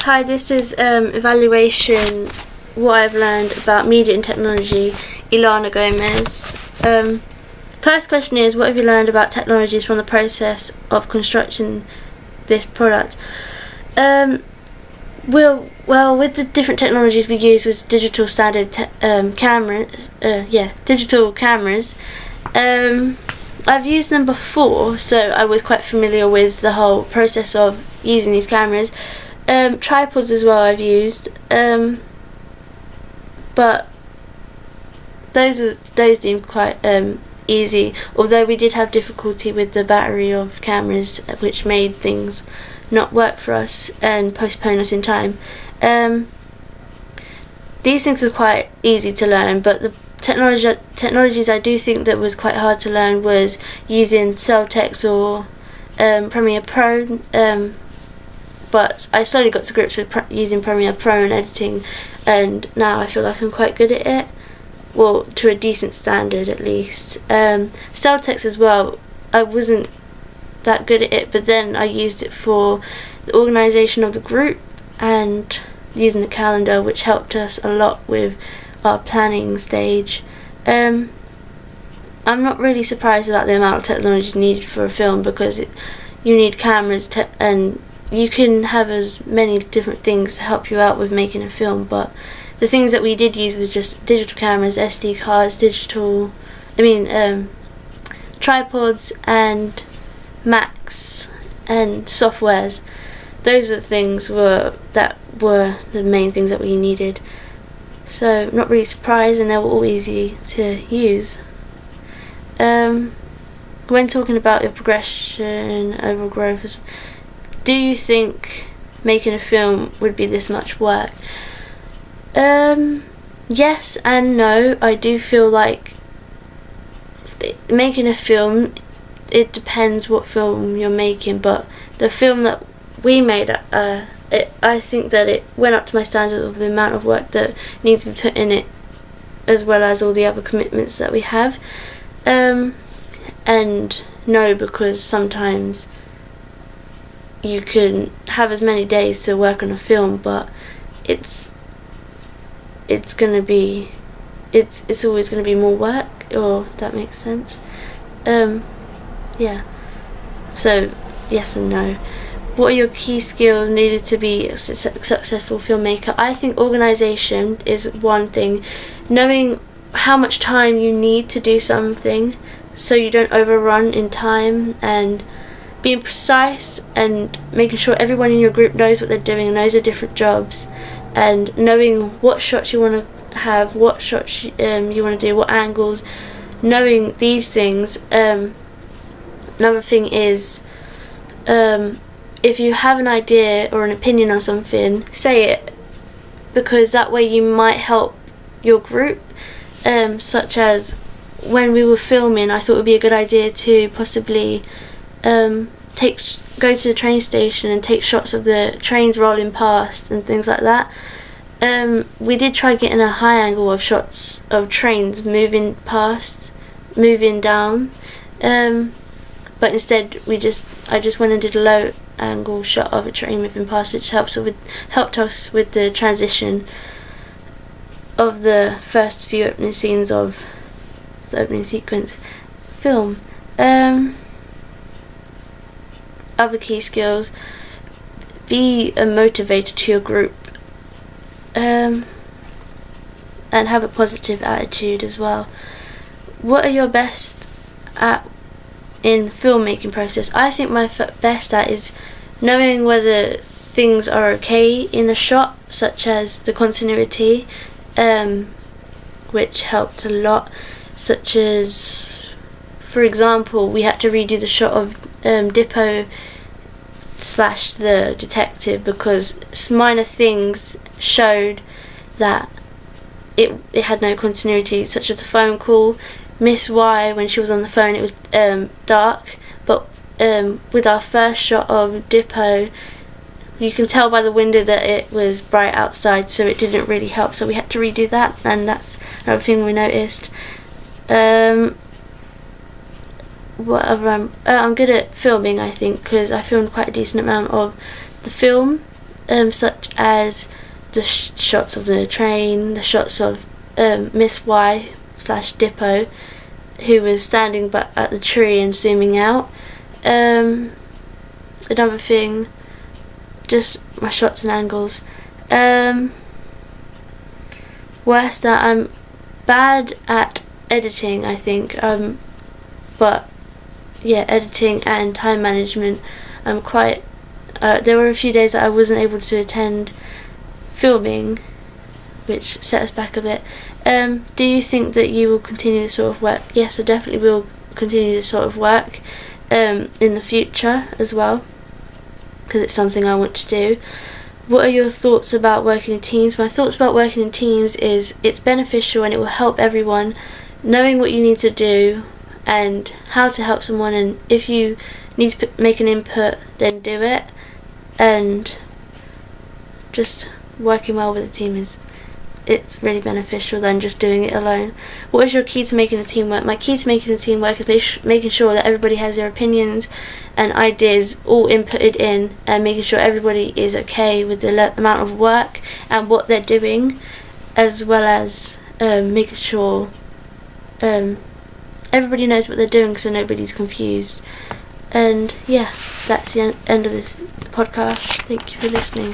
Hi, this is evaluation, what I've learned about media and technology, Elana Gomez. First question is, what have you learned about technologies from the process of constructing this product? Well, with the different technologies we use with digital standard digital cameras, I've used them before, so I was quite familiar with the whole process of using these cameras. Tripods as well I've used, but those seem quite easy, although we did have difficulty with the battery of cameras, which made things not work for us and postpone us in time. These things are quite easy to learn, but the technologies I do think that was quite hard to learn was using Celtex or Premiere Pro, but I slowly got to grips with using Premiere Pro and editing, and now I feel like I'm quite good at it, well, to a decent standard at least. Celtex as well, I wasn't that good at it, but then I used it for the organisation of the group and using the calendar, which helped us a lot with our planning stage. I'm not really surprised about the amount of technology needed for a film, because you need cameras and you can have as many different things to help you out with making a film, but the things that we did use was just digital cameras, SD cards, tripods and Macs and softwares. Those are the things that were the main things that we needed. So not really surprised, and they were all easy to use. When talking about your progression over growth, do you think making a film would be this much work? Yes and no. I do feel like making a film, it depends what film you're making, but the film that we made, I think that it went up to my standards of the amount of work that needs to be put in it, as well as all the other commitments that we have. And no, because sometimes you can have as many days to work on a film, but it's always going to be more work, or if that makes sense. Yeah. So yes and no. What are your key skills needed to be a successful filmmaker? I think organisation is one thing. Knowing how much time you need to do something so you don't overrun in time, and being precise and making sure everyone in your group knows what they're doing and knows their different jobs, and knowing what shots you want to have, what shots you want to do, what angles, knowing these things. Another thing is, if you have an idea or an opinion on something, say it, because that way you might help your group. Such as when we were filming, I thought it would be a good idea to possibly go to the train station and take shots of the trains rolling past and things like that. We did try getting a high angle of shots of trains moving down, but instead I just went and did a low angle shot of a train moving past, which helped us with the transition of the first few opening scenes of the opening sequence film. Other key skills: be a motivator to your group, and have a positive attitude as well. What are your best at in filmmaking process? I think my best at is knowing whether things are okay in a shot, such as the continuity, which helped a lot, such as, for example, we had to redo the shot of Dippo / the detective, because minor things showed that it had no continuity, such as the phone call. Miss Y, when she was on the phone, it was dark, but with our first shot of Dippo, you can tell by the window that it was bright outside, so it didn't really help, so we had to redo that, and that's another thing we noticed. I'm good at filming, I think, because I filmed quite a decent amount of the film, such as the shots of the train, the shots of Miss Y / Dippo, who was standing at the tree and zooming out. Another thing, just my shots and angles. Worst, that I'm bad at editing, I think. But yeah, editing and time management. I'm quite. There were a few days that I wasn't able to attend filming, which set us back a bit. Do you think that you will continue this sort of work? Yes, I definitely will continue this sort of work in the future as well, because it's something I want to do. What are your thoughts about working in teams? My thoughts about working in teams is it's beneficial and it will help everyone. Knowing what you need to do and how to help someone, and if you need to make an input, then do it. And just working well with a team it's really beneficial than just doing it alone. What is your key to making a team work? My key to making a team work is making sure that everybody has their opinions and ideas all inputted in, and making sure everybody is okay with the amount of work and what they're doing, as well as making sure everybody knows what they're doing so nobody's confused. And yeah, that's the end of this podcast. Thank you for listening.